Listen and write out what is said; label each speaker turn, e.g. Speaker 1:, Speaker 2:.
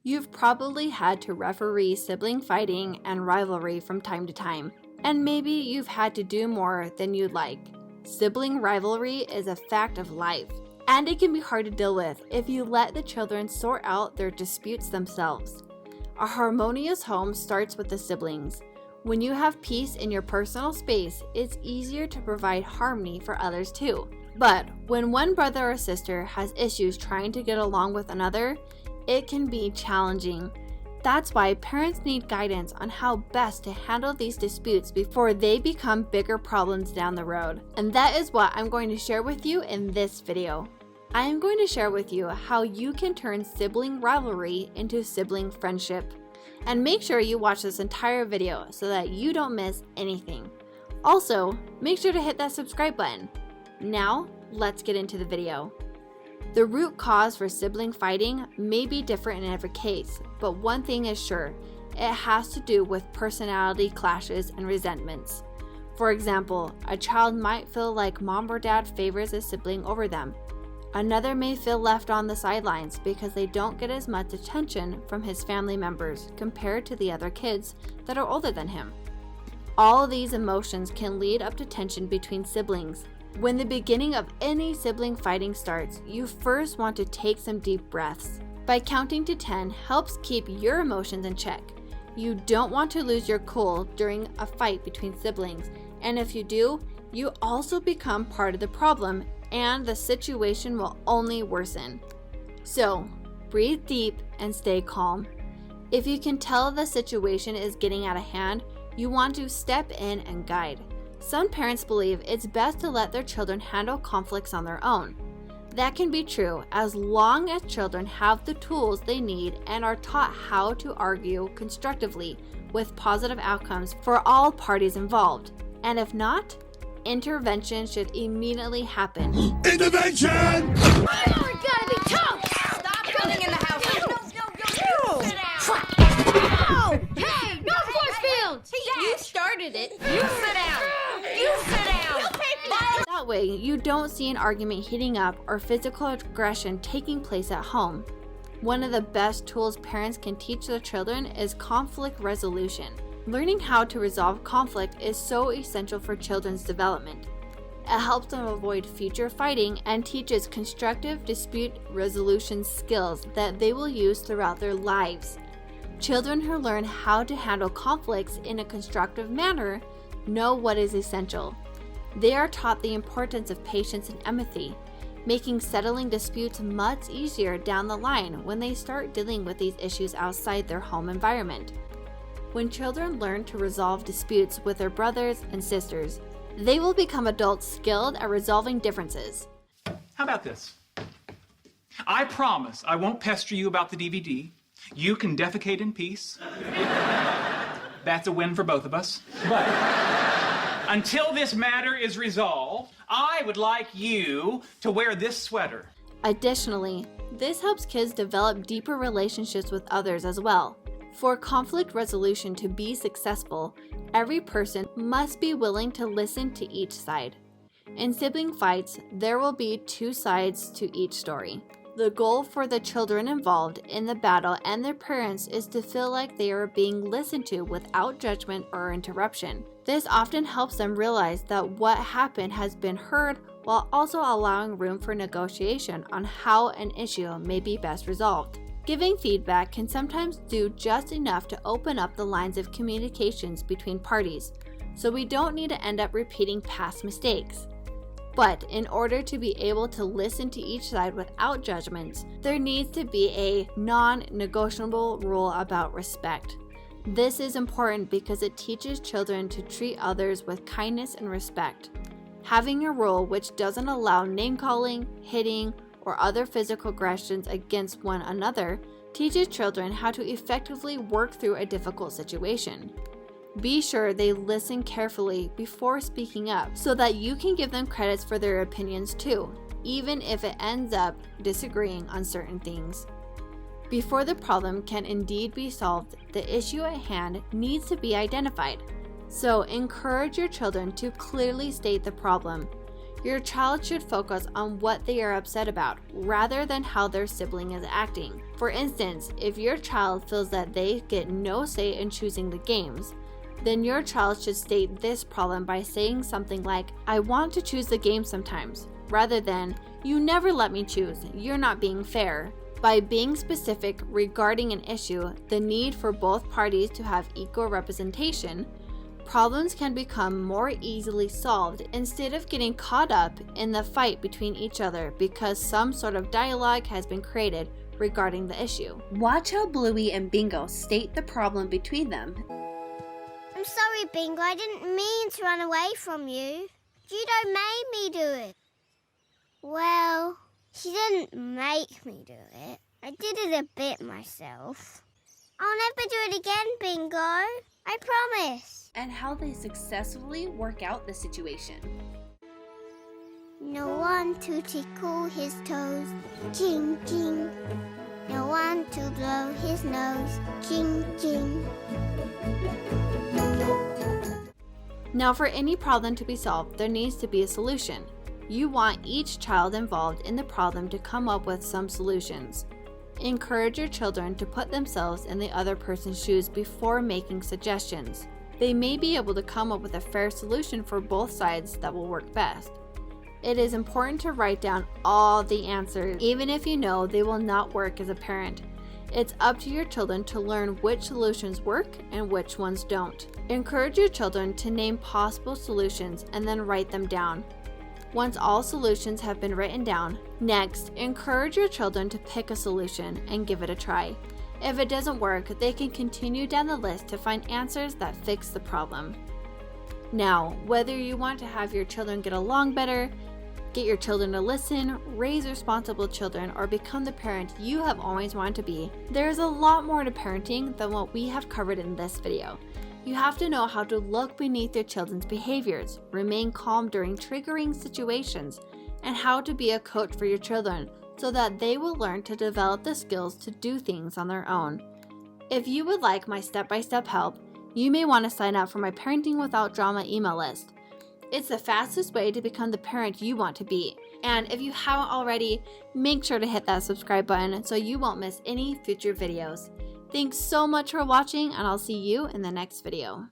Speaker 1: You've probably had to referee sibling fighting and rivalry from time to time, and maybe you've had to do more than you'd like. Sibling rivalry is a fact of life, and it can be hard to deal with if you let the children sort out their disputes themselves. A harmonious home starts with the siblings. When you have peace in your personal space, it's easier to provide harmony for others too. But when one brother or sister has issues trying to get along with another, it can be challenging. That's why parents need guidance on how best to handle these disputes before they become bigger problems down the road. And that is what I'm going to share with you in this video. I am going to share with you how you can turn sibling rivalry into sibling friendship. And make sure you watch this entire video so that you don't miss anything. Also, make sure to hit that subscribe button. Now, let's get into the video. The root cause for sibling fighting may be different in every case, but one thing is sure, it has to do with personality clashes and resentments. For example, a child might feel like mom or dad favors a sibling over them. Another may feel left on the sidelines because they don't get as much attention from his family members compared to the other kids that are older than him. All of these emotions can lead up to tension between siblings. When the beginning of any sibling fighting starts, you first want to take some deep breaths. By counting to 10 helps keep your emotions in check. You don't want to lose your cool during a fight between siblings, and if you do, you also become part of the problem and the situation will only worsen. So, breathe deep and stay calm. If you can tell the situation is getting out of hand, you want to step in and guide. Some parents believe it's best to let their children handle conflicts on their own. That can be true as long as children have the tools they need and are taught how to argue constructively with positive outcomes for all parties involved. And if not, intervention should immediately happen.
Speaker 2: Intervention!
Speaker 3: Oh, gotta be tough! Stop coming in the house! No! Sit down! Oh! Hey! No force fields! You started it! You sit down! You sit down!
Speaker 1: That way, you don't see an argument heating up or physical aggression taking place at home. One of the best tools parents can teach their children is conflict resolution. Learning how to resolve conflict is so essential for children's development. It helps them avoid future fighting and teaches constructive dispute resolution skills that they will use throughout their lives. Children who learn how to handle conflicts in a constructive manner know what is essential. They are taught the importance of patience and empathy, making settling disputes much easier down the line when they start dealing with these issues outside their home environment. When children learn to resolve disputes with their brothers and sisters, they will become adults skilled at resolving differences.
Speaker 4: How about this? I promise I won't pester you about the DVD. You can defecate in peace. That's a win for both of us. But until this matter is resolved, I would like you to wear this sweater.
Speaker 1: Additionally, this helps kids develop deeper relationships with others as well. For conflict resolution to be successful, every person must be willing to listen to each side. In sibling fights, there will be two sides to each story. The goal for the children involved in the battle and their parents is to feel like they are being listened to without judgment or interruption. This often helps them realize that what happened has been heard while also allowing room for negotiation on how an issue may be best resolved. Giving feedback can sometimes do just enough to open up the lines of communications between parties, so we don't need to end up repeating past mistakes. But in order to be able to listen to each side without judgments, there needs to be a non-negotiable rule about respect. This is important because it teaches children to treat others with kindness and respect. Having a rule which doesn't allow name-calling, hitting, or other physical aggressions against one another teaches children how to effectively work through a difficult situation. Be sure they listen carefully before speaking up so that you can give them credits for their opinions too, even if it ends up disagreeing on certain things. Before the problem can indeed be solved, the issue at hand needs to be identified. So encourage your children to clearly state the problem. Your child should focus on what they are upset about rather than how their sibling is acting. For instance, if your child feels that they get no say in choosing the games, then your child should state this problem by saying something like, "I want to choose the game sometimes," rather than, "You never let me choose, you're not being fair." By being specific regarding an issue, the need for both parties to have equal representation, problems can become more easily solved instead of getting caught up in the fight between each other because some sort of dialogue has been created regarding the issue. Watch how Bluey and Bingo state the problem between them.
Speaker 2: I'm sorry, Bingo. I didn't mean to run away from you. Judo made me do it. Well, she didn't make me do it. I did it a bit myself. I'll never do it again, Bingo. I promise.
Speaker 1: And how they successfully work out the situation.
Speaker 2: No one to tickle his toes. Ching, ching. No one to blow his nose. Ching, ching.
Speaker 1: Now, for any problem to be solved, there needs to be a solution. You want each child involved in the problem to come up with some solutions. Encourage your children to put themselves in the other person's shoes before making suggestions. They may be able to come up with a fair solution for both sides that will work best. It is important to write down all the answers, even if you know they will not work as a parent. It's up to your children to learn which solutions work and which ones don't. Encourage your children to name possible solutions and then write them down. Once all solutions have been written down, next, encourage your children to pick a solution and give it a try. If it doesn't work, they can continue down the list to find answers that fix the problem. Now, whether you want to have your children get along better, get your children to listen, raise responsible children, or become the parent you have always wanted to be, there's a lot more to parenting than what we have covered in this video. You have to know how to look beneath your children's behaviors, remain calm during triggering situations, and how to be a coach for your children so that they will learn to develop the skills to do things on their own. If you would like my step-by-step help, you may want to sign up for my Parenting Without Drama email list. It's the fastest way to become the parent you want to be. And if you haven't already, make sure to hit that subscribe button so you won't miss any future videos. Thanks so much for watching, and I'll see you in the next video.